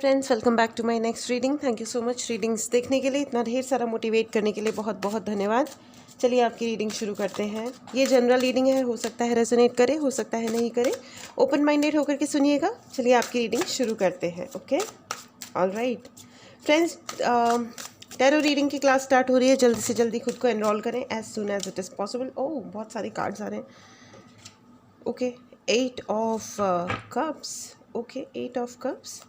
Friends, welcome back to my next reading. Thank you so much readings देखने के लिए, इतना ढेर सारा मोटिवेट करने के लिए बहुत बहुत धन्यवाद। चलिए आपकी रीडिंग शुरू करते हैं। ये जनरल रीडिंग है, हो सकता है रेजोनेट करे, हो सकता है नहीं करे। ओपन माइंडेड होकर के सुनिएगा। चलिए आपकी रीडिंग शुरू करते हैं। Okay, all right friends, tarot reading की क्लास स्टार्ट हो रही है। जल्दी से जल्दी खुद को एनरोल करें as soon as it is possible. Oh, बहुत सारे कार्ड्स आ रहे हैं। Okay, 8 of cups. Okay, 8 of cups.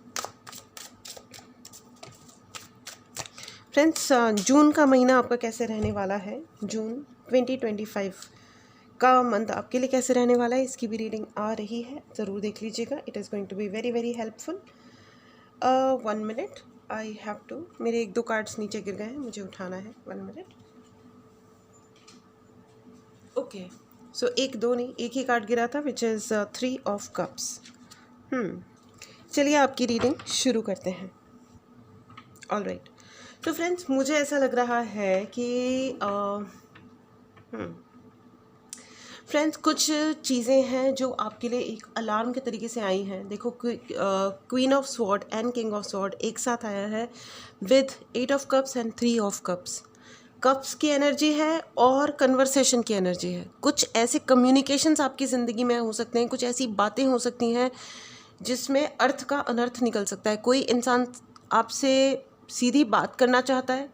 Friends, June का महीना आपका कैसे रहने वाला है? जून 2025 का मंथ आपके लिए कैसे रहने वाला है, इसकी भी रीडिंग आ रही है, ज़रूर देख लीजिएगा। It is going to be very very helpful. 1 minute, I have to, मेरे 1-2 कार्ड्स नीचे गिर गए हैं, मुझे उठाना है। 1 मिनट। ओके, सो 1-2 नहीं, एक ही कार्ड गिरा था, विच इज़ 3 ऑफ कप्स। चलिए आपकी रीडिंग शुरू करते हैं। ऑल राइट, तो फ्रेंड्स, मुझे ऐसा लग रहा है कि फ्रेंड्स, कुछ चीज़ें हैं जो आपके लिए एक अलार्म के तरीके से आई हैं। देखो, queen of sword and king of sword एक साथ आया है with 8 of cups and 3 of cups. Cups की एनर्जी है और कन्वर्सेशन की एनर्जी है। कुछ ऐसे कम्युनिकेशंस आपकी ज़िंदगी में हो सकते हैं, कुछ ऐसी बातें हो सकती हैं जिसमें अर्थ का अनर्थ निकल सकता है। कोई इंसान आपसे सीधी बात करना चाहता है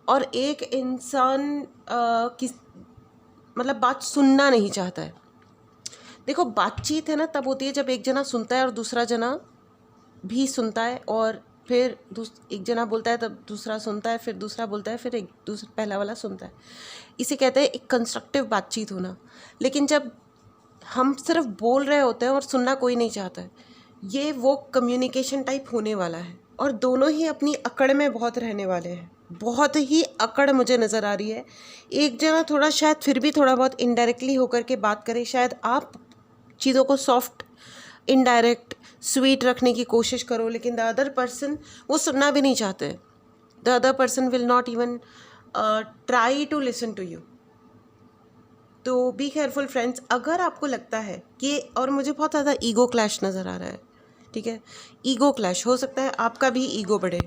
और एक इंसान मतलब बात सुनना नहीं चाहता है। देखो, बातचीत है ना तब होती है जब एक जना सुनता है और दूसरा जना भी सुनता है, और फिर एक जना बोलता है तब दूसरा सुनता है, फिर दूसरा बोलता है, फिर एक दूसरा पहला वाला सुनता है। इसे कहते हैं एक कंस्ट्रक्टिव बातचीत होना। लेकिन जब हम सिर्फ बोल रहे होते हैं और सुनना कोई नहीं चाहता है, ये वो कम्युनिकेशन टाइप होने वाला है। और दोनों ही अपनी अकड़ में बहुत रहने वाले हैं। बहुत ही अकड़ मुझे नज़र आ रही है। एक जना थोड़ा शायद फिर भी थोड़ा बहुत इनडायरेक्टली होकर के बात करे, शायद आप चीज़ों को सॉफ्ट, इनडायरेक्ट, स्वीट रखने की कोशिश करो, लेकिन द अदर पर्सन वो सुनना भी नहीं चाहते। The other person will not even try to listen to you. तो बी केयरफुल फ्रेंड्स। अगर आपको लगता है कि, और मुझे बहुत ज़्यादा ईगो क्लैश नज़र आ रहा है, ठीक है, ईगो क्लैश हो सकता है, आपका भी ईगो बढ़े।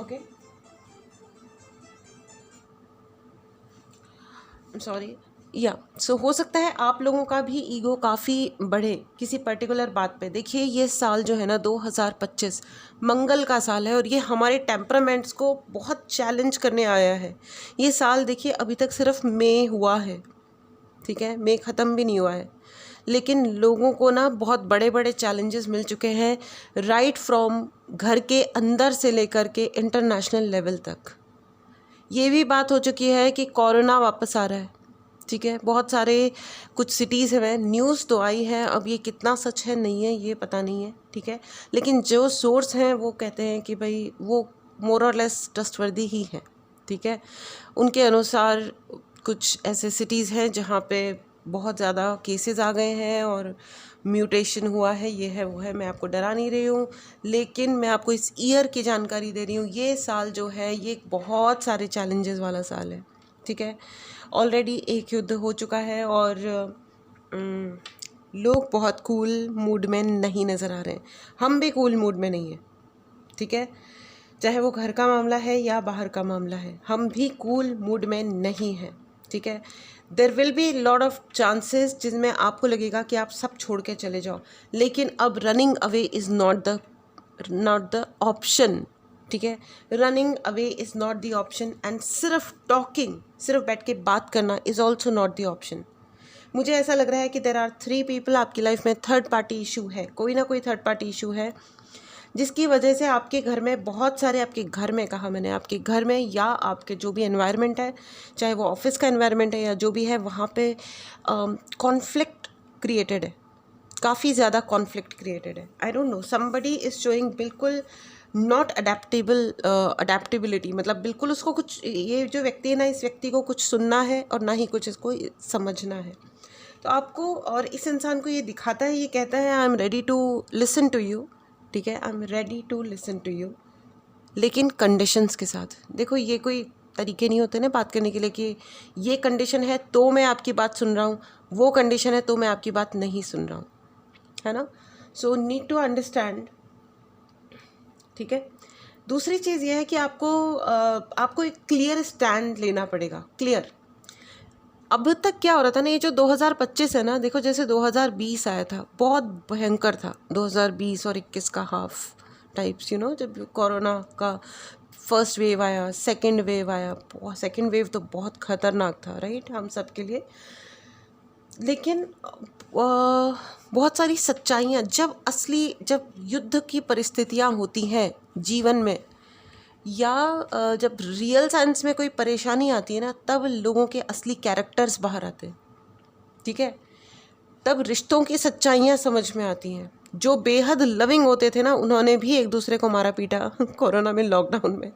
ओके, सॉरी, या सो हो सकता है आप लोगों का भी ईगो काफ़ी बढ़े किसी पर्टिकुलर बात पे। देखिए, ये साल जो है ना 2025 मंगल का साल है, और ये हमारे टेम्परामेंट्स को बहुत चैलेंज करने आया है। ये साल देखिए अभी तक सिर्फ मई हुआ है, ठीक है, मई ख़त्म भी नहीं हुआ है, लेकिन लोगों को ना बहुत बड़े बड़े चैलेंजेस मिल चुके हैं, राइट फ्रॉम घर के अंदर से लेकर के इंटरनेशनल लेवल तक। ये भी बात हो चुकी है कि कोरोना वापस आ रहा है, ठीक है। बहुत सारे कुछ सिटीज़ हैं, न्यूज़ तो आई है, अब ये कितना सच है नहीं है ये पता नहीं है, ठीक है, लेकिन जो सोर्स हैं वो कहते हैं कि भाई वो मोर और लेस ट्रस्टवर्दी ही है, ठीक है। उनके अनुसार कुछ ऐसे सिटीज़ हैं जहाँ पे बहुत ज़्यादा केसेस आ गए हैं और म्यूटेशन हुआ है, ये है वो है। मैं आपको डरा नहीं रही हूँ, लेकिन मैं आपको इस ईयर की जानकारी दे रही हूँ। ये साल जो है ये बहुत सारे चैलेंजेस वाला साल है, ठीक है। ऑलरेडी एक युद्ध हो चुका है और लोग बहुत कूल मूड में नहीं नज़र आ रहे हैं। हम भी कूल मूड में नहीं हैं, ठीक है, चाहे वो घर का मामला है या बाहर का मामला है, हम भी कूल मूड में नहीं हैं, ठीक है। There will be lot of chances जिसमें आपको लगेगा कि आप सब छोड़ के चले जाओ, लेकिन अब running away is not the option, ठीक है। Running away is not the option, and सिर्फ टॉकिंग, सिर्फ बैठ के बात करना is also not the option. मुझे ऐसा लग रहा है कि देर आर 3 पीपल आपकी लाइफ में। थर्ड पार्टी इशू है, कोई ना कोई थर्ड पार्टी इशू है, जिसकी वजह से आपके घर में बहुत सारे, आपके घर में कहा मैंने, आपके घर में या आपके जो भी एनवायरनमेंट है, चाहे वो ऑफिस का एनवायरनमेंट है या जो भी है, वहाँ पे कॉन्फ्लिक्ट क्रिएटेड है, काफ़ी ज़्यादा कॉन्फ्लिक्ट क्रिएटेड है। I don't know, somebody is showing बिल्कुल नॉट अडेप्टेबिलिटी, मतलब बिल्कुल उसको कुछ, ये जो व्यक्ति है ना, इस व्यक्ति को कुछ सुनना है और ना ही कुछ इसको समझना है। तो आपको, और इस इंसान को ये दिखाता है, ये कहता है I am ready to listen to you, ठीक है, I am ready to listen to you, लेकिन कंडीशंस के साथ। देखो, ये कोई तरीके नहीं होते ना बात करने के लिए कि ये कंडीशन है तो मैं आपकी बात सुन रहा हूँ, वो कंडीशन है तो मैं आपकी बात नहीं सुन रहा हूँ, है ना। सो नीड टू अंडरस्टैंड, ठीक है। दूसरी चीज़ ये है कि आपको एक क्लियर स्टैंड लेना पड़ेगा, क्लियर। अब तक क्या हो रहा था ना, ये जो 2025 है ना, देखो जैसे 2020 आया था, बहुत भयंकर था 2020 और 21 का हाफ टाइप्स, जब कोरोना का फर्स्ट वेव आया, सेकंड वेव आया, सेकंड वेव तो बहुत खतरनाक था, राइट, हम सब के लिए। लेकिन बहुत सारी सच्चाइयाँ, जब युद्ध की परिस्थितियाँ होती हैं जीवन में, या जब रियल साइंस में कोई परेशानी आती है ना, तब लोगों के असली कैरेक्टर्स बाहर आते हैं, ठीक है। तब रिश्तों की सच्चाइयाँ समझ में आती हैं। जो बेहद लविंग होते थे ना, उन्होंने भी एक दूसरे को मारा पीटा कोरोना में, लॉकडाउन में,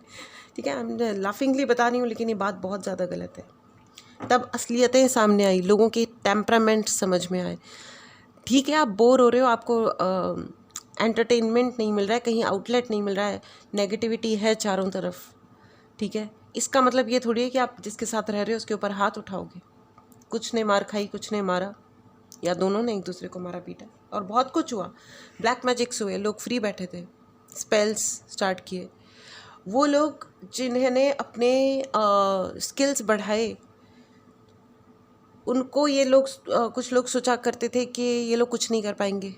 ठीक है। मैं लाफिंगली बता रही हूँ, लेकिन ये बात बहुत ज़्यादा गलत है। तब असलियतें सामने आई, लोगों के टेम्परामेंट समझ में आए। ठीक है, आप बोर हो रहे हो, आपको एंटरटेनमेंट नहीं मिल रहा है, कहीं आउटलेट नहीं मिल रहा है, नेगेटिविटी है चारों तरफ, ठीक है। इसका मतलब ये थोड़ी है कि आप जिसके साथ रह रहे हो उसके ऊपर हाथ उठाओगे। कुछ ने मार खाई, कुछ ने मारा, या दोनों ने एक दूसरे को मारा पीटा, और बहुत कुछ हुआ। ब्लैक मैजिक्स हुए, लोग फ्री बैठे थे, स्पेल्स स्टार्ट किए। वो लोग जिन्होंने अपने स्किल्स बढ़ाए, उनको ये लोग कुछ लोग सोचा करते थे कि ये लोग कुछ नहीं कर पाएंगे,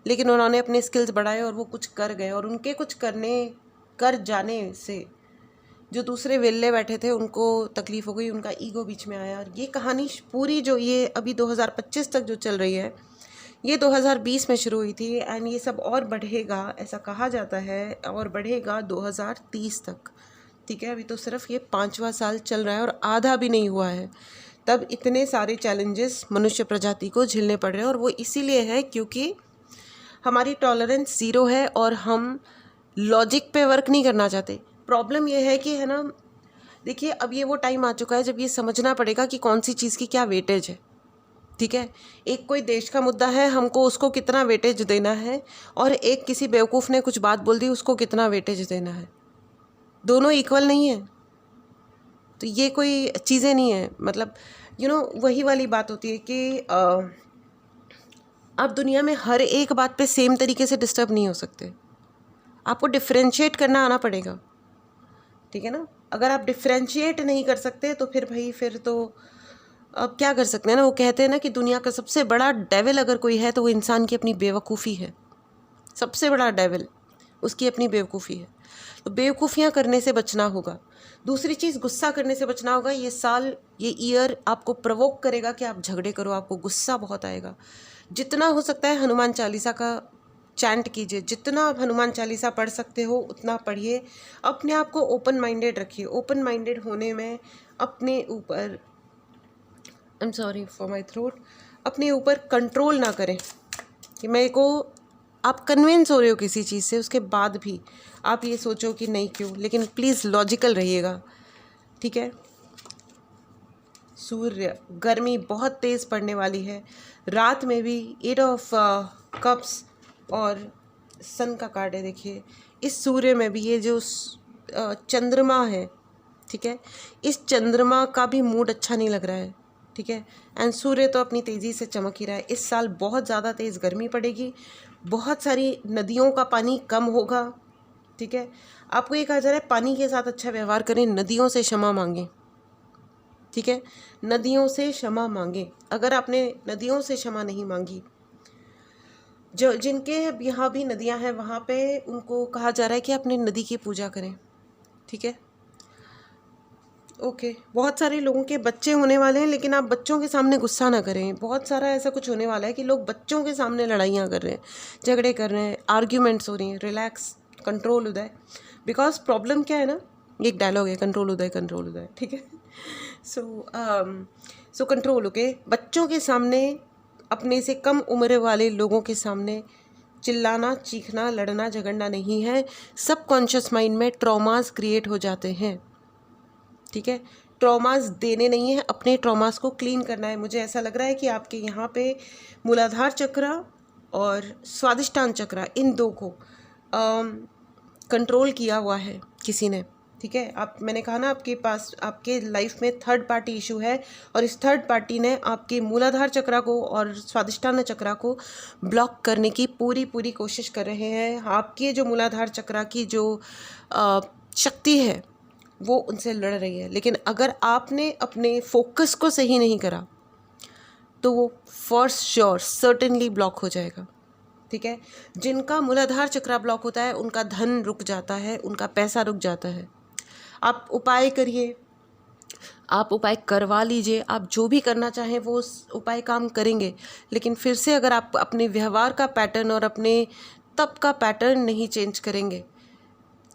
लेकिन उन्होंने अपने स्किल्स बढ़ाए और वो कुछ कर गए। और उनके कुछ कर जाने से जो दूसरे वेल्ले बैठे थे उनको तकलीफ़ हो गई, उनका ईगो बीच में आया। और ये कहानी पूरी जो ये अभी 2025 तक जो चल रही है, ये 2020 में शुरू हुई थी, एंड ये सब और बढ़ेगा, ऐसा कहा जाता है, और बढ़ेगा 2030 तक, ठीक है। अभी तो सिर्फ ये 5वां साल चल रहा है और आधा भी नहीं हुआ है, तब इतने सारे चैलेंजेस मनुष्य प्रजाति को झेलने पड़ रहे हैं। और वो इसीलिए है क्योंकि हमारी टॉलरेंस ज़ीरो है और हम लॉजिक पे वर्क नहीं करना चाहते। प्रॉब्लम ये है कि, है ना, देखिए अब ये वो टाइम आ चुका है जब ये समझना पड़ेगा कि कौन सी चीज़ की क्या वेटेज है, ठीक है। एक कोई देश का मुद्दा है, हमको उसको कितना वेटेज देना है, और एक किसी बेवकूफ़ ने कुछ बात बोल दी, उसको कितना वेटेज देना है। दोनों इक्वल नहीं है, तो ये कोई चीज़ें नहीं है। मतलब वही वाली बात होती है कि आप दुनिया में हर एक बात पे सेम तरीके से डिस्टर्ब नहीं हो सकते, आपको डिफ्रेंशिएट करना आना पड़ेगा, ठीक है ना। अगर आप डिफ्रेंशिएट नहीं कर सकते तो फिर तो अब क्या कर सकते हैं ना। वो कहते हैं ना कि दुनिया का सबसे बड़ा डेविल अगर कोई है तो वो इंसान की अपनी बेवकूफ़ी है। सबसे बड़ा डेविल उसकी अपनी बेवकूफ़ी है। तो बेवकूफ़ियाँ करने से बचना होगा। दूसरी चीज़, गुस्सा करने से बचना होगा। ये साल, ये ईयर आपको प्रवोक करेगा कि आप झगड़े करो, आपको गुस्सा बहुत आएगा। जितना हो सकता है हनुमान चालीसा का चैंट कीजिए, जितना आप हनुमान चालीसा पढ़ सकते हो उतना पढ़िए। अपने आप को ओपन माइंडेड रखिए। ओपन माइंडेड होने में अपने ऊपर, I am sorry for my throat, अपने ऊपर कंट्रोल ना करें कि मेरे को, आप कन्विंस हो रहे हो किसी चीज़ से, उसके बाद भी आप ये सोचो कि नहीं क्यों, लेकिन प्लीज़ लॉजिकल रहिएगा, ठीक है। सूर्य, गर्मी बहुत तेज़ पड़ने वाली है। रात में भी 8 ऑफ कप्स और सन का कार्ड है, देखिए। इस सूर्य में भी ये जो चंद्रमा है, ठीक है, इस चंद्रमा का भी मूड अच्छा नहीं लग रहा है, ठीक है। एंड सूर्य तो अपनी तेज़ी से चमक ही रहा है। इस साल बहुत ज़्यादा तेज़ गर्मी पड़ेगी, बहुत सारी नदियों का पानी कम होगा, ठीक है। आपको ये कहा जा रहा है पानी के साथ अच्छा व्यवहार करें, नदियों से क्षमा मांगें, ठीक है। नदियों से क्षमा मांगें। अगर आपने नदियों से क्षमा नहीं मांगी, जो जिनके यहाँ भी नदियाँ हैं वहाँ पे उनको कहा जा रहा है कि अपनी नदी की पूजा करें, ठीक है। ओके, बहुत सारे लोगों के बच्चे होने वाले हैं, लेकिन आप बच्चों के सामने गुस्सा ना करें। बहुत सारा ऐसा कुछ होने वाला है कि लोग बच्चों के सामने लड़ाइयाँ कर रहे हैं, झगड़े कर रहे हैं, आर्ग्यूमेंट्स हो रही हैं। Relax, control Uday. Because problem क्या है ना, एक डायलॉग है, कंट्रोल उदय, ठीक है। So control, okay. बच्चों के सामने, अपने से कम उम्र वाले लोगों के सामने चिल्लाना, चीखना, लड़ना, झगड़ना नहीं है। सबकॉन्शियस माइंड में ट्रॉमास क्रिएट हो जाते हैं, ठीक है। ट्रॉमास देने नहीं है, अपने ट्रॉमास को क्लीन करना है। मुझे ऐसा लग रहा है कि आपके यहाँ पे मूलाधार चक्र और स्वादिष्टान चक्र, इन दो को कंट्रोल किया हुआ है किसी ने, ठीक है। आप, मैंने कहा ना, आपके पास आपके लाइफ में थर्ड पार्टी इशू है और इस थर्ड पार्टी ने आपके मूलाधार चक्रा को और स्वादिष्टान चक्रा को ब्लॉक करने की पूरी कोशिश कर रहे हैं। आपके जो मूलाधार चक्रा की जो शक्ति है वो उनसे लड़ रही है। लेकिन अगर आपने अपने फोकस को सही नहीं करा तो वो फॉर श्योर सर्टेनली ब्लॉक हो जाएगा। ठीक है। जिनका मूलाधार चक्रा ब्लॉक होता है उनका धन रुक जाता है, उनका पैसा रुक जाता है। आप उपाय करिए, आप उपाय करवा लीजिए, आप जो भी करना चाहें वो उस उपाय काम करेंगे। लेकिन फिर से अगर आप अपने व्यवहार का पैटर्न और अपने तप का पैटर्न नहीं चेंज करेंगे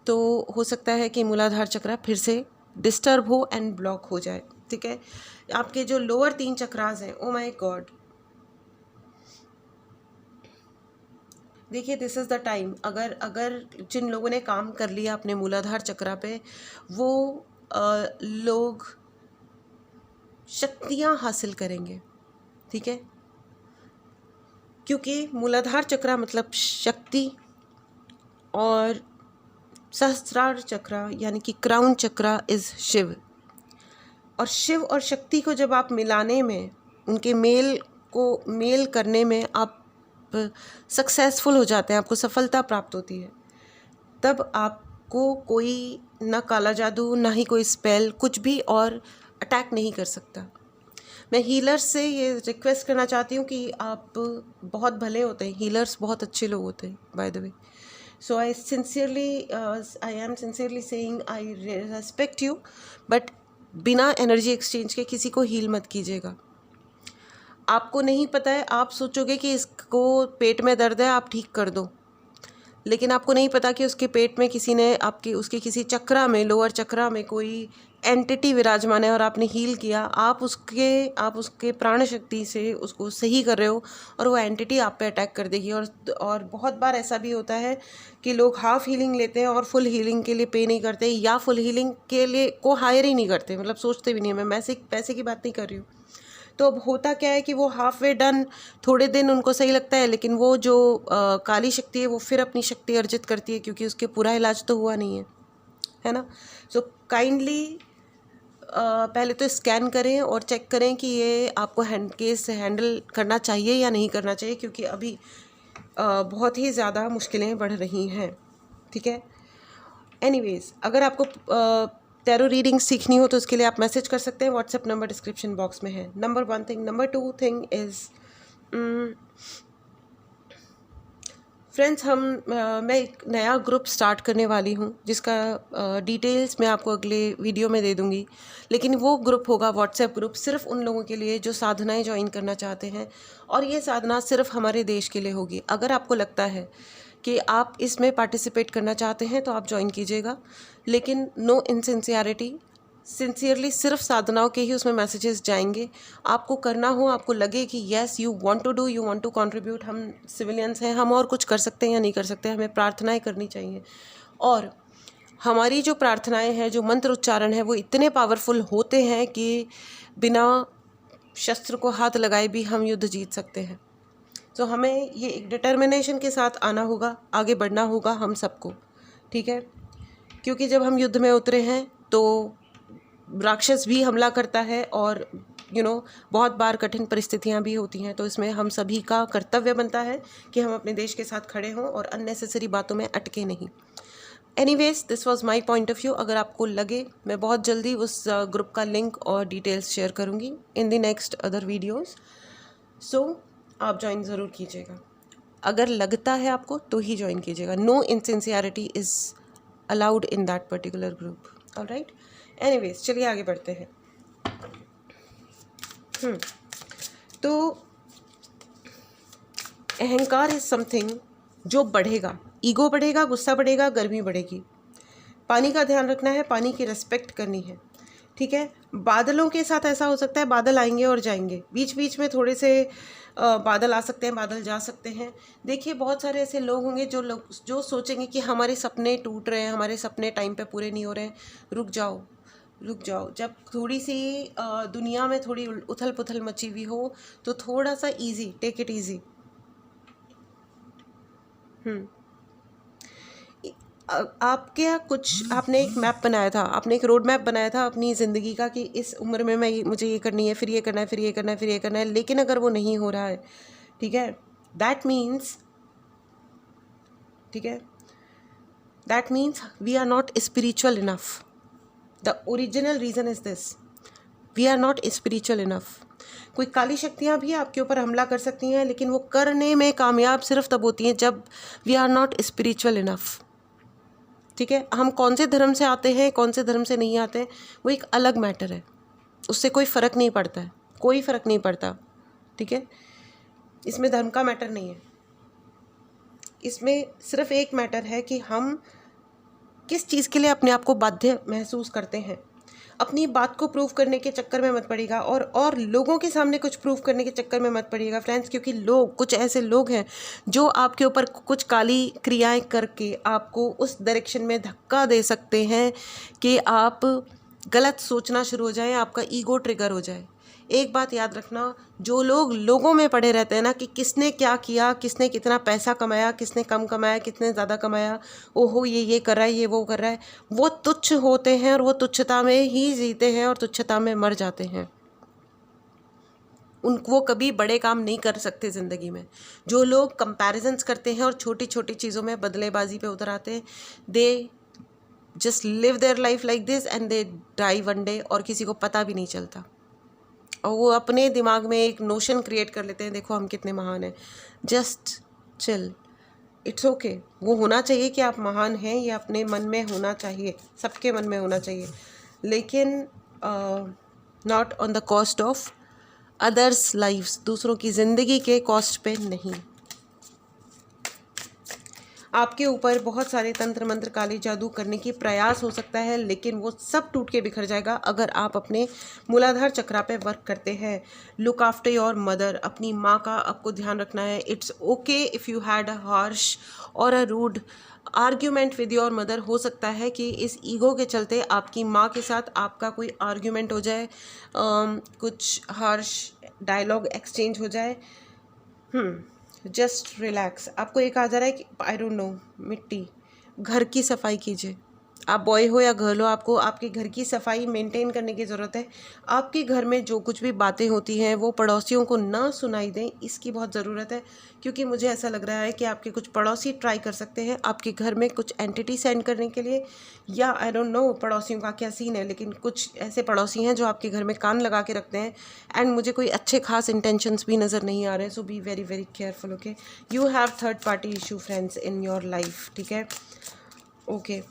तो हो सकता है कि मूलाधार चक्रा फिर से डिस्टर्ब हो एंड ब्लॉक हो जाए। ठीक है। आपके जो लोअर 3 चक्रास हैं, ओ माय गॉड, देखिए दिस इज़ द टाइम। अगर जिन लोगों ने काम कर लिया अपने मूलाधार चक्रा पे, वो लोग शक्तियाँ हासिल करेंगे। ठीक है। क्योंकि मूलाधार चक्रा मतलब शक्ति और सहस्त्रार चक्रा यानी कि क्राउन चक्रा इज़ शिव। और शिव और शक्ति को जब आप मिलाने में, उनके मेल करने में आप सक्सेसफुल हो जाते हैं, आपको सफलता प्राप्त होती है, तब आपको कोई ना काला जादू, ना ही कोई स्पेल, कुछ भी और अटैक नहीं कर सकता। मैं हीलर्स से ये रिक्वेस्ट करना चाहती हूँ कि आप बहुत भले होते हैं, हीलर्स बहुत अच्छे लोग होते हैं by the way. So I am sincerely saying I respect you, but बिना एनर्जी एक्सचेंज के किसी को हील मत कीजिएगा। आपको नहीं पता है, आप सोचोगे कि इसको पेट में दर्द है, आप ठीक कर दो, लेकिन आपको नहीं पता कि उसके पेट में किसी ने उसके किसी चक्रा में, लोअर चक्रा में कोई एंटिटी विराजमान है और आपने हील किया। आप उसके प्राण शक्ति से उसको सही कर रहे हो और वो एंटिटी आप पे अटैक कर देगी। और बहुत बार ऐसा भी होता है कि लोग हाफ हीलिंग लेते हैं और फुल हीलिंग के लिए पे नहीं करते, या फुल हीलिंग के लिए को हायर ही नहीं करते, मतलब सोचते भी नहीं है। मैं पैसे की बात नहीं कर रही हूँ। तो अब होता क्या है कि वो हाफ वे डन, थोड़े दिन उनको सही लगता है, लेकिन वो जो काली शक्ति है वो फिर अपनी शक्ति अर्जित करती है, क्योंकि उसके पूरा इलाज तो हुआ नहीं है ना। सो काइंडली पहले तो स्कैन करें और चेक करें कि ये आपको केस हैंडल करना चाहिए या नहीं करना चाहिए, क्योंकि अभी बहुत ही ज़्यादा मुश्किलें बढ़ रही हैं। ठीक है। एनीवेज, अगर आपको टैरो रीडिंग सीखनी हो तो उसके लिए आप मैसेज कर सकते हैं, व्हाट्सएप नंबर डिस्क्रिप्शन बॉक्स में है। Number 1 thing. Number 2 thing is, friends, मैं एक नया ग्रुप स्टार्ट करने वाली हूँ जिसका डिटेल्स मैं आपको अगले वीडियो में दे दूँगी। लेकिन वो ग्रुप होगा व्हाट्सएप ग्रुप सिर्फ उन लोगों के लिए जो साधनाएं ज्वाइन करना चाहते हैं, और ये साधना सिर्फ हमारे देश के लिए होगी। अगर आपको लगता है कि आप इसमें पार्टिसिपेट करना चाहते हैं तो आप ज्वाइन कीजिएगा, लेकिन नो इनसिंसियरिटी, सिंसियरली सिर्फ साधनाओं के ही उसमें मैसेजेस जाएंगे। आपको करना हो, आपको लगे कि yes you want to do, you want to contribute, हम सिविलियंस हैं, हम और कुछ कर सकते हैं या नहीं कर सकते, हमें प्रार्थनाएं करनी चाहिए। और हमारी जो प्रार्थनाएं हैं, जो मंत्र उच्चारण है, वो इतने पावरफुल होते हैं कि बिना शस्त्र को हाथ लगाए भी हम युद्ध जीत सकते हैं। तो हमें ये एक डिटर्मिनेशन के साथ आना होगा, आगे बढ़ना होगा हम सबको। ठीक है। क्योंकि जब हम युद्ध में उतरे हैं तो राक्षस भी हमला करता है और बहुत बार कठिन परिस्थितियां भी होती हैं। तो इसमें हम सभी का कर्तव्य बनता है कि हम अपने देश के साथ खड़े हों और अननेसेसरी बातों में अटके नहीं। Anyways, this was my point of view. अगर आपको लगे, मैं बहुत जल्दी उस ग्रुप का लिंक और डिटेल्स शेयर करूँगी in the next other videos. So आप ज्वाइन ज़रूर कीजिएगा। अगर लगता है आपको तो ही ज्वाइन कीजिएगा। No insincerity is allowed in that particular group. Alright. Anyways, चलिए आगे बढ़ते हैं। तो अहंकार इज समथिंग जो बढ़ेगा, ईगो बढ़ेगा, गुस्सा बढ़ेगा, गर्मी बढ़ेगी। पानी का ध्यान रखना है, पानी की रिस्पेक्ट करनी है। ठीक है। बादलों के साथ ऐसा हो सकता है, बादल आएंगे और जाएंगे, बीच बीच में थोड़े से बादल आ सकते हैं, बादल जा सकते हैं। देखिए, बहुत सारे ऐसे लोग होंगे जो सोचेंगे कि हमारे सपने टूट रहे हैं, हमारे सपने टाइम पे पूरे नहीं हो रहे हैं। रुक जाओ। जब थोड़ी सी दुनिया में थोड़ी उथल पुथल मची हुई हो तो थोड़ा सा इजी, टेक इट इजी। आपके कुछ आपने एक मैप बनाया था, आपने एक रोड मैप बनाया था अपनी ज़िंदगी का कि इस उम्र में मुझे ये करनी है, फिर ये करना है, फिर ये करना है, फिर ये करना है, लेकिन अगर वो नहीं हो रहा है, ठीक है, that means we are not spiritual enough. The original reason is this, we are not spiritual enough. कोई काली शक्तियाँ भी आपके ऊपर हमला कर सकती हैं, लेकिन वो करने में कामयाब सिर्फ तब होती हैं जब we are not spiritual enough. ठीक है, हम कौन से धर्म से आते हैं, कौन से धर्म से नहीं आते हैं, वो एक अलग मैटर है, उससे कोई फ़र्क नहीं पड़ता है, कोई फ़र्क नहीं पड़ता। ठीक है, इसमें धर्म का मैटर नहीं है, इसमें सिर्फ एक मैटर है कि हम किस चीज़ के लिए अपने आप को बाध्य महसूस करते हैं। अपनी बात को प्रूव करने के चक्कर में मत पड़िएगा और लोगों के सामने कुछ प्रूव करने के चक्कर में मत पड़िएगा फ्रेंड्स, क्योंकि कुछ ऐसे लोग हैं जो आपके ऊपर कुछ काली क्रियाएं करके आपको उस डायरेक्शन में धक्का दे सकते हैं कि आप गलत सोचना शुरू हो जाए, आपका ईगो ट्रिगर हो जाए। एक बात याद रखना, जो लोग लोगों में पड़े रहते हैं ना कि किसने क्या किया, किसने कितना पैसा कमाया, किसने कम कमाया, किसने ज़्यादा कमाया, ओहो ये कर रहा है, ये वो कर रहा है, वो तुच्छ होते हैं और वो तुच्छता में ही जीते हैं और तुच्छता में मर जाते हैं। वो कभी बड़े काम नहीं कर सकते ज़िंदगी में। जो लोग कंपैरिजन्स करते हैं और छोटी छोटी चीज़ों में बदलेबाजी पे उतर आते हैं, they just live their life like this and they die one day, और किसी को पता भी नहीं चलता। और वो अपने दिमाग में एक नोशन क्रिएट कर लेते हैं, देखो हम कितने महान हैं। Just chill, it's okay. वो होना चाहिए कि आप महान हैं, ये अपने मन में होना चाहिए, सबके मन में होना चाहिए, लेकिन not on the cost of others lives, दूसरों की ज़िंदगी के कॉस्ट पे नहीं। आपके ऊपर बहुत सारे तंत्र मंत्र काले जादू करने की प्रयास हो सकता है, लेकिन वो सब टूट के बिखर जाएगा अगर आप अपने मूलाधार चक्रा पे वर्क करते हैं। लुक आफ्टर योर मदर, अपनी माँ का आपको ध्यान रखना है। It's okay if you had a harsh or a rude argument with your mother. हो सकता है कि इस ईगो के चलते आपकी माँ के साथ आपका कोई आर्ग्यूमेंट हो जाए, कुछ हार्श डायलॉग एक्सचेंज हो जाए। Just relax. आपको एक आ जा रहा है कि आई डोंट नो, मिट्टी, घर की सफाई कीजिए। आप बॉय हो या गर्ल हो, आपको आपके घर की सफाई मेंटेन करने की ज़रूरत है। आपके घर में जो कुछ भी बातें होती हैं वो पड़ोसियों को ना सुनाई दें, इसकी बहुत ज़रूरत है, क्योंकि मुझे ऐसा लग रहा है कि आपके कुछ पड़ोसी ट्राई कर सकते हैं आपके घर में कुछ एंटिटी सेंड करने के लिए, या आई डोंट नो पड़ोसियों का क्या सीन है, लेकिन कुछ ऐसे पड़ोसी हैं जो आपके घर में कान लगा के रखते हैं, एंड मुझे कोई अच्छे खास इंटेंशंस भी नज़र नहीं आ रहे। So be very very careful. Okay, you have third party issue friends in your life. ठीक है, ओके।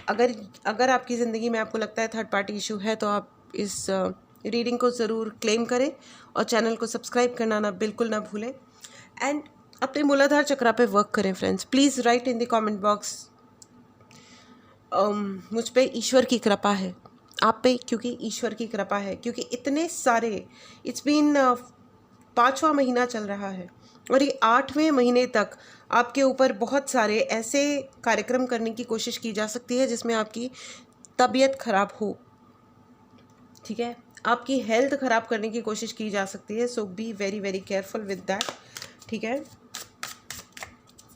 अगर आपकी ज़िंदगी में आपको लगता है थर्ड पार्टी इशू है, तो आप इस रीडिंग को ज़रूर क्लेम करें और चैनल को सब्सक्राइब करना बिल्कुल ना भूलें, एंड अपने मूलाधार चक्रा पे वर्क करें friends. Please write in the comment box मुझ पे ईश्वर की कृपा है, आप पे क्योंकि ईश्वर की कृपा है, क्योंकि इतने सारे, इट्स बीन 5वां महीना चल रहा है और ये 8वें महीने तक आपके ऊपर बहुत सारे ऐसे कार्यक्रम करने की कोशिश की जा सकती है जिसमें आपकी तबीयत ख़राब हो। ठीक है, आपकी हेल्थ ख़राब करने की कोशिश की जा सकती है। So be very very careful with that. ठीक है,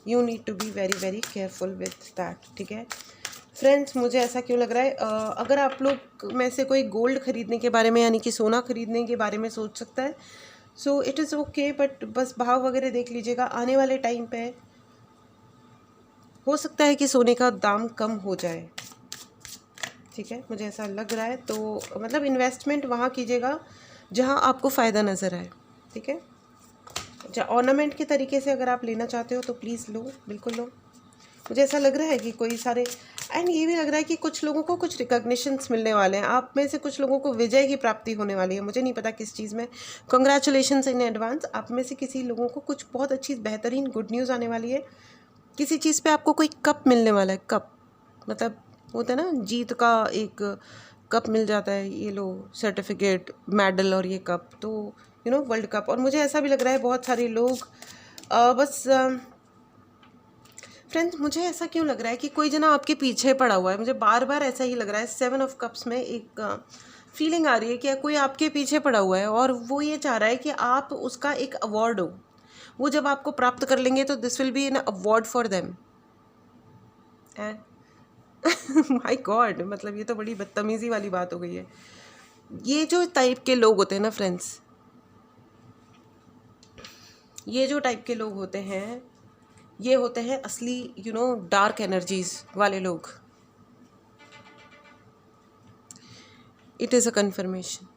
you need to be very very careful with that. ठीक है फ्रेंड्स, मुझे ऐसा क्यों लग रहा है, अगर आप लोग में से कोई गोल्ड ख़रीदने के बारे में, यानी कि सोना ख़रीदने के बारे में सोच सकता है, so it is okay, but बस भाव वगैरह देख लीजिएगा। आने वाले टाइम पे हो सकता है कि सोने का दाम कम हो जाए। ठीक है, मुझे ऐसा लग रहा है, तो मतलब इन्वेस्टमेंट वहाँ कीजिएगा जहाँ आपको फ़ायदा नज़र आए। ठीक है, ऑर्नामेंट के तरीके से अगर आप लेना चाहते हो तो प्लीज़ लो, बिल्कुल लो। मुझे ऐसा लग रहा है कि कोई सारे, एंड ये भी लग रहा है कि कुछ लोगों को कुछ रिकॉग्निशंस मिलने वाले हैं। आप में से कुछ लोगों को विजय की प्राप्ति होने वाली है, मुझे नहीं पता किस चीज़ में। Congratulations in advance. आप में से किसी लोगों को कुछ बहुत अच्छी बेहतरीन गुड न्यूज़ आने वाली है। किसी चीज़ पे आपको कोई कप मिलने वाला है। कप मतलब होता है ना, जीत का एक कप मिल जाता है, ये लो सर्टिफिकेट, मेडल और ये कप, तो यू नो वर्ल्ड कप। और मुझे ऐसा भी लग रहा है बहुत सारे लोग फ्रेंड्स, मुझे ऐसा क्यों लग रहा है कि कोई जना आपके पीछे पड़ा हुआ है। मुझे बार बार ऐसा ही लग रहा है। 7 ऑफ कप्स में एक फीलिंग आ रही है कि कोई आपके पीछे पड़ा हुआ है और वो ये चाह रहा है कि आप उसका एक अवार्ड हो। वो जब आपको प्राप्त कर लेंगे तो this will be an award for them. My God, मतलब ये तो बड़ी बदतमीज़ी वाली बात हो गई है। ये जो टाइप के लोग होते हैं ना फ्रेंड्स, ये जो टाइप के लोग होते हैं, ये होते हैं असली डार्क एनर्जीज वाले लोग। It is a conformation.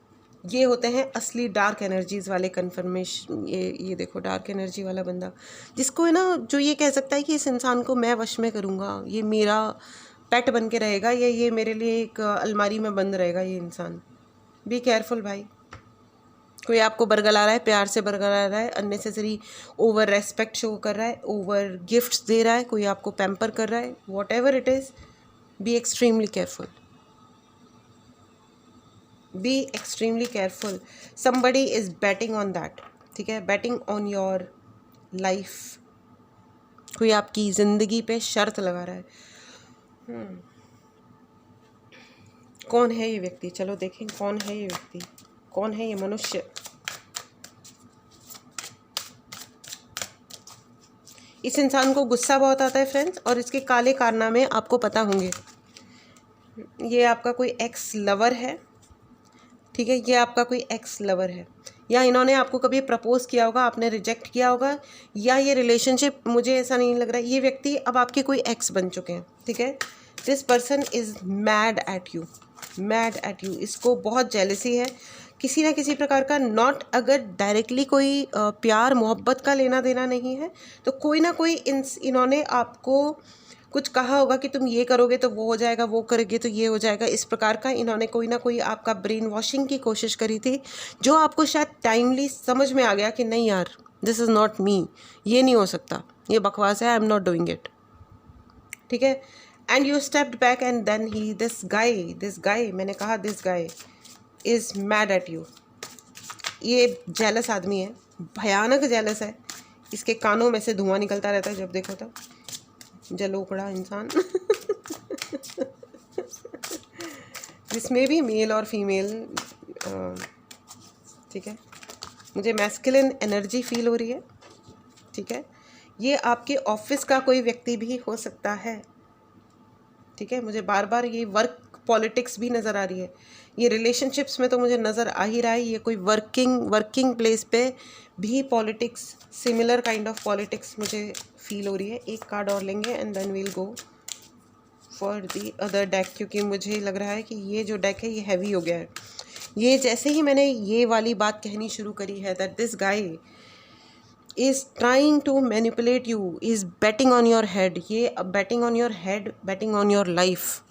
ये होते हैं असली डार्क एनर्जीज वाले कन्फर्मेशन। ये देखो डार्क एनर्जी वाला बंदा, जिसको है ना, जो ये कह सकता है कि इस इंसान को मैं वश में करूँगा, ये मेरा पेट बन के रहेगा, या ये मेरे लिए एक अलमारी में बंद रहेगा ये इंसान। बी केयरफुल भाई। कोई आपको बरगला रहा है, प्यार से बरगला रहा है, अननेसेसरी ओवर रेस्पेक्ट शो कर रहा है, ओवर गिफ्ट्स दे रहा है, कोई आपको पैम्पर कर रहा है, what ever it is, be extremely careful. Be extremely careful. Somebody is batting on that, ठीक है, बैटिंग ऑन योर लाइफ। कोई आपकी ज़िंदगी पे शर्त लगा रहा है। कौन है ये व्यक्ति? चलो देखें कौन है ये व्यक्ति, कौन है ये मनुष्य। इस इंसान को गुस्सा बहुत आता है फ्रेंड्स, और इसके काले कारनामे आपको पता होंगे। ये आपका कोई एक्स लवर है, ठीक है, ये आपका कोई एक्स लवर है, या इन्होंने आपको कभी प्रपोज किया होगा, आपने रिजेक्ट किया होगा, या ये रिलेशनशिप, मुझे ऐसा नहीं लग रहा है, ये व्यक्ति अब आपके कोई एक्स बन चुके हैं, ठीक है। This person is mad at you, mad at you. इसको बहुत जेलसी है किसी ना किसी प्रकार का। नॉट अगर डायरेक्टली कोई प्यार मोहब्बत का लेना देना नहीं है, तो कोई ना कोई इन्होंने आपको कुछ कहा होगा कि तुम ये करोगे तो वो हो जाएगा, वो करोगे तो ये हो जाएगा। इस प्रकार का इन्होंने कोई ना कोई आपका ब्रेन वॉशिंग की कोशिश करी थी, जो आपको शायद टाइमली समझ में आ गया कि नहीं यार, दिस इज़ नॉट मी, ये नहीं हो सकता, ये बकवास है, I am not doing it, ठीक है। And you stepped back and then he this guy, मैंने कहा this guy is mad at you. ये जेलस आदमी है, भयानक जेलस है। इसके कानों में से धुआं निकलता रहता है जब देखो तब, जलोकड़ा इंसान। जिसमें भी मेल और फीमेल, ठीक है, मुझे मैस्कुलिन एनर्जी फील हो रही है, ठीक है। ये आपके ऑफिस का कोई व्यक्ति भी हो सकता है, ठीक है। मुझे बार बार ये वर्क पॉलिटिक्स भी नज़र आ रही है, ये रिलेशनशिप्स में तो मुझे नज़र आ ही रहा है, ये कोई वर्किंग प्लेस पे भी politics, similar kind of politics मुझे फील हो रही है। एक कार्ड और लेंगे and then we'll go for the other deck, क्योंकि मुझे लग रहा है कि ये जो डेक है ये हैवी हो गया है। ये जैसे ही मैंने ये वाली बात कहनी शुरू करी है, that this guy is trying to manipulate you, is batting on your head, ये batting on your head, batting on your life,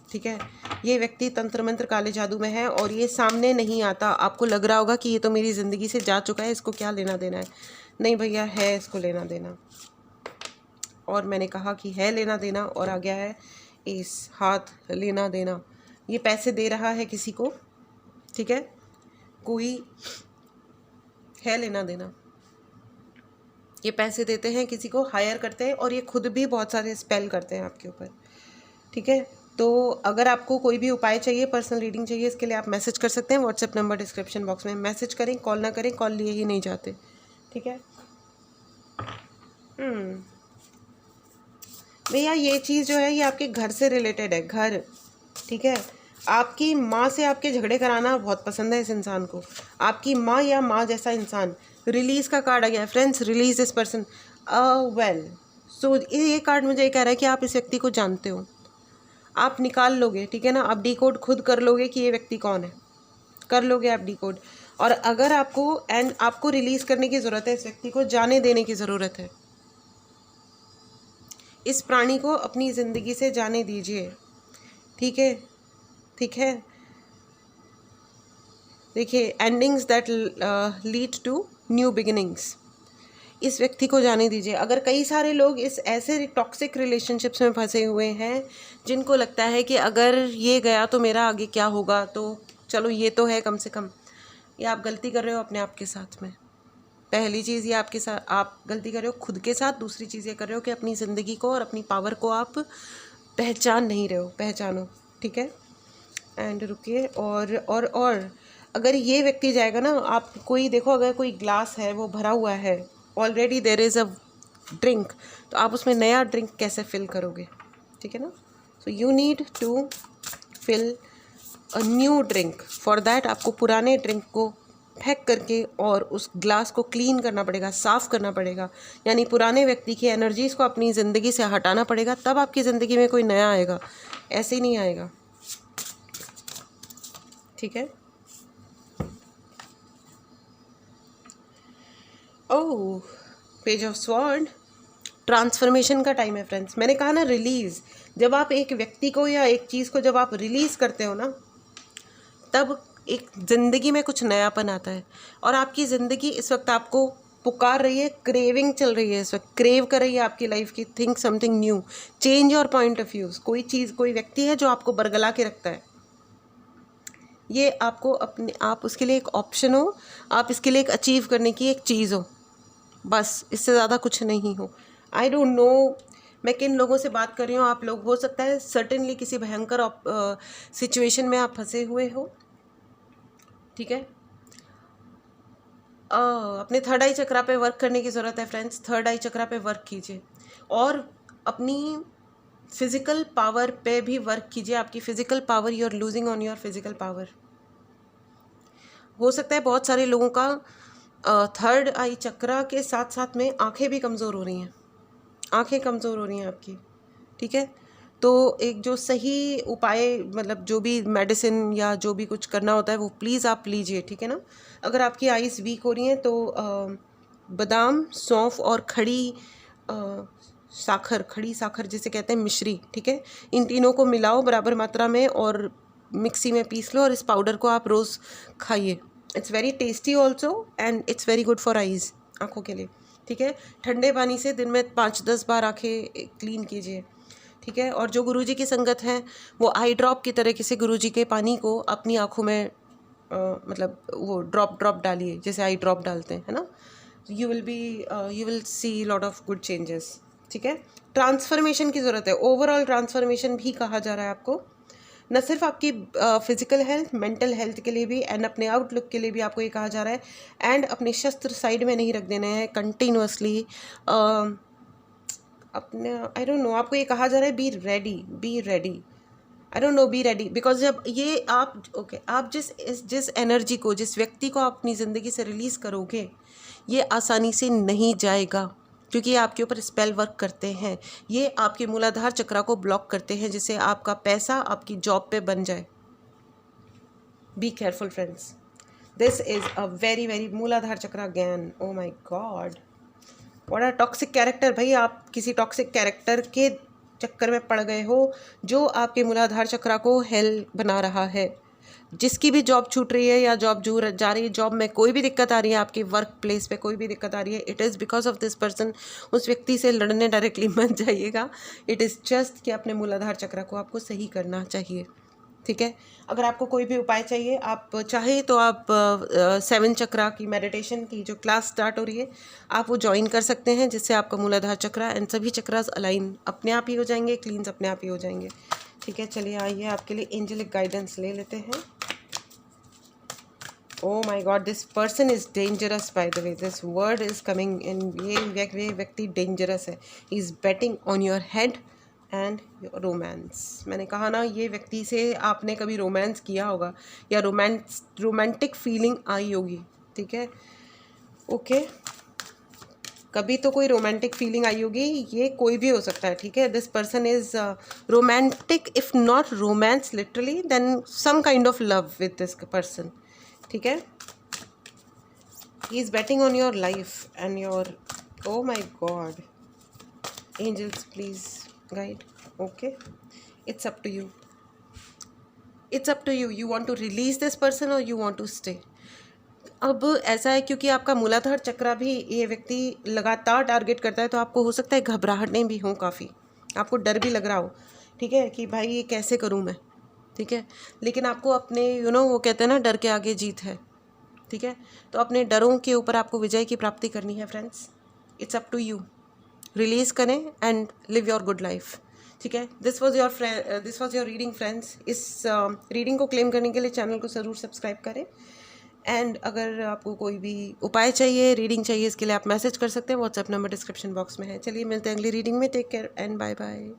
ठीक है। ये व्यक्ति तंत्र मंत्र काले जादू में है और ये सामने नहीं आता। आपको लग रहा होगा कि ये तो मेरी ज़िंदगी से जा चुका है, इसको क्या लेना देना है। नहीं भैया, है इसको लेना देना, और मैंने कहा कि है लेना देना, और आ गया है इस हाथ लेना देना। ये पैसे दे रहा है किसी को, ठीक है, कोई है लेना देना। ये पैसे देते हैं किसी को, हायर करते हैं, और ये खुद भी बहुत सारे स्पेल करते हैं आपके ऊपर, ठीक है। तो अगर आपको कोई भी उपाय चाहिए, पर्सनल रीडिंग चाहिए, इसके लिए आप मैसेज कर सकते हैं। व्हाट्सएप नंबर डिस्क्रिप्शन बॉक्स में, मैसेज करें, कॉल ना करें, कॉल लिए ही नहीं जाते, ठीक है। भैया ये चीज़ जो है ये आपके घर से रिलेटेड है, घर, ठीक है। आपकी माँ से आपके झगड़े कराना बहुत पसंद है इस इंसान को, आपकी माँ या माँ जैसा इंसान। रिलीज़ का कार्ड आ गया friends, release this person well. So ये कार्ड मुझे ये कह रहा है कि आप इस व्यक्ति को जानते हो, आप निकाल लोगे, ठीक है ना। आप डी कोड खुद कर लोगे कि ये व्यक्ति कौन है, कर लोगे आप डी कोड। और अगर आपको रिलीज़ करने की ज़रूरत है, इस व्यक्ति को जाने देने की ज़रूरत है, इस प्राणी को अपनी ज़िंदगी से जाने दीजिए, ठीक है, ठीक है। देखिए, endings that lead to new beginnings, इस व्यक्ति को जाने दीजिए। अगर कई सारे लोग इस ऐसे टॉक्सिक रिलेशनशिप्स में फंसे हुए हैं जिनको लगता है कि अगर ये गया तो मेरा आगे क्या होगा, तो चलो ये तो है कम से कम, ये आप गलती कर रहे हो अपने आप के साथ में। पहली चीज़ ये आपके साथ आप गलती कर रहे हो खुद के साथ, दूसरी चीज़ ये कर रहे हो कि अपनी ज़िंदगी को और अपनी पावर को आप पहचान नहीं रहे हो, पहचानो, ठीक है। एंड रुकिए, और अगर ये व्यक्ति जाएगा ना, आप कोई देखो, अगर कोई ग्लास है वो भरा हुआ है, already there is a drink, तो आप उसमें नया ड्रिंक कैसे फिल करोगे, ठीक है ना। So you need to fill a new drink. For that आपको पुराने ड्रिंक को फेंक करके और उस ग्लास को क्लीन करना पड़ेगा, साफ़ करना पड़ेगा, यानी पुराने व्यक्ति की एनर्जीज़ को अपनी ज़िंदगी से हटाना पड़ेगा, तब आपकी ज़िंदगी में कोई नया आएगा, ऐसे ही नहीं आएगा। ठीक है। ओह, पेज ऑफ स्वॉर्ड, ट्रांसफॉर्मेशन का टाइम है फ्रेंड्स। मैंने कहा ना रिलीज़, जब आप एक व्यक्ति को या एक चीज़ को जब आप रिलीज़ करते हो ना, तब एक ज़िंदगी में कुछ नयापन आता है। और आपकी ज़िंदगी इस वक्त आपको पुकार रही है, क्रेविंग चल रही है, इस वक्त क्रेव कर रही है आपकी लाइफ की, think something new, change your point of views. कोई चीज़, कोई व्यक्ति है जो आपको बरगला के रखता है, ये आपको अपने आप उसके लिए एक ऑप्शन हो, आप इसके लिए एक अचीव करने की एक चीज़ हो, बस इससे ज़्यादा कुछ नहीं हो। आई डोंट नो मैं किन लोगों से बात कर रही हूँ। आप लोग हो सकता है सर्टेनली किसी भयंकर सिचुएशन में आप फंसे हुए हो। ठीक है। अपने थर्ड आई चक्रा पे वर्क करने की ज़रूरत है फ्रेंड्स। थर्ड आई चक्रा पे वर्क कीजिए और अपनी फिज़िकल पावर पे भी वर्क कीजिए। आपकी physical power, you are losing on your physical power. हो सकता है बहुत सारे लोगों का थर्ड आई चक्रा के साथ साथ में आंखें भी कमज़ोर हो रही हैं, आंखें कमज़ोर हो रही हैं आपकी। ठीक है। तो एक जो सही उपाय, मतलब जो भी मेडिसिन या जो भी कुछ करना होता है वो प्लीज़ आप लीजिए। ठीक है ना। अगर आपकी आइज़ वीक हो रही हैं तो बादाम, सौंफ और खड़ी साखर जिसे कहते हैं मिश्री, ठीक है, इन तीनों को मिलाओ बराबर मात्रा में और मिक्सी में पीस लो और इस पाउडर को आप रोज़ खाइए। It's very tasty also and it's very good for eyes, आँखों के लिए। ठीक है। ठंडे पानी से दिन में 5-10 बार आँखें क्लीन कीजिए। ठीक है। और जो गुरुजी की संगत है वो आई ड्रॉप की तरह किसी गुरुजी के पानी को अपनी आँखों में मतलब वो ड्रॉप डालिए, जैसे आई ड्रॉप डालते हैं, है ना। You will see lot of good changes. ठीक है। ट्रांसफॉर्मेशन की ज़रूरत है, ओवरऑल ट्रांसफॉर्मेशन भी कहा जा रहा है आपको, न सिर्फ आपकी फिजिकल हेल्थ, मेंटल हेल्थ के लिए भी एंड अपने आउटलुक के लिए भी आपको ये कहा जा रहा है। एंड अपने शस्त्र साइड में नहीं रख देने हैं कंटिन्यूअसली। अपने आई डोंट नो, आपको ये कहा जा रहा है be ready, I don't know, be ready, because जब ये आप जिस एनर्जी को, जिस व्यक्ति को आप अपनी ज़िंदगी से रिलीज़ करोगे, ये आसानी से नहीं जाएगा, क्योंकि ये आपके ऊपर स्पेल वर्क करते हैं। ये आपके मूलाधार चक्रा को ब्लॉक करते हैं, जिससे आपका पैसा आपकी जॉब पे बन जाए। Be careful friends, this is a very very Muladhara chakra ज्ञान। Oh my god, what a toxic character. भाई आप किसी टॉक्सिक कैरेक्टर के चक्कर में पड़ गए हो जो आपके मूलाधार चक्रा को हेल बना रहा है। जिसकी भी जॉब छूट रही है या जॉब जा रही है, जॉब में कोई भी दिक्कत आ रही है, आपकी वर्क प्लेस पे कोई भी दिक्कत आ रही है, it is because of this person. उस व्यक्ति से लड़ने डायरेक्टली मत जाइएगा। इट इज़ जस्ट कि अपने मूलाधार चक्र को आपको सही करना चाहिए। ठीक है। अगर आपको कोई भी उपाय चाहिए, आप चाहे तो आप 7 चक्रा की मेडिटेशन की जो क्लास स्टार्ट हो रही है, आप वो ज्वाइन कर सकते हैं, जिससे आपका मूलाधार चक्रा एंड सभी चक्रास अलाइन अपने आप ही हो जाएंगे, क्लींस अपने आप ही हो जाएंगे। ठीक है। चलिए आइए आपके लिए एंजेलिक गाइडेंस ले लेते हैं। Oh my God, this person is dangerous, by the way. This word is coming in. ये व्यक्ति dangerous है. He is betting on your head and your romance. मैंने कहा ना, ये व्यक्ति से आपने कभी रोमांस किया होगा या रोमांटिक फीलिंग आई होगी। ठीक है। ओके, कभी तो कोई रोमांटिक फीलिंग आई होगी, ये कोई भी हो सकता है। ठीक है। This person is romantic, if not romance literally, then some kind of love with this person. ठीक है। He is betting on your life and your, oh my god, angels please guide. Okay, it's up to you, it's up to you. You want to release this person और you want to stay. अब ऐसा है, क्योंकि आपका मूलाधार चक्रा भी ये व्यक्ति लगातार टारगेट करता है, तो आपको हो सकता है घबराहटें भी हों, काफ़ी आपको डर भी लग रहा हो। ठीक है, कि भाई ये कैसे करूँ मैं। ठीक है। लेकिन आपको अपने वो कहते हैं ना, डर के आगे जीत है। ठीक है। तो अपने डरों के ऊपर आपको विजय की प्राप्ति करनी है friends. It's up to you. Release करें and live your good life. ठीक है। This was your reading friends. इस रीडिंग को क्लेम करने के लिए चैनल को ज़रूर सब्सक्राइब करें। एंड अगर आपको कोई भी उपाय चाहिए, रीडिंग चाहिए, इसके लिए आप मैसेज कर सकते हैं। व्हाट्सएप नंबर डिस्क्रिप्शन बॉक्स में है। चलिए मिलते हैं अगली रीडिंग में। Take care and bye bye.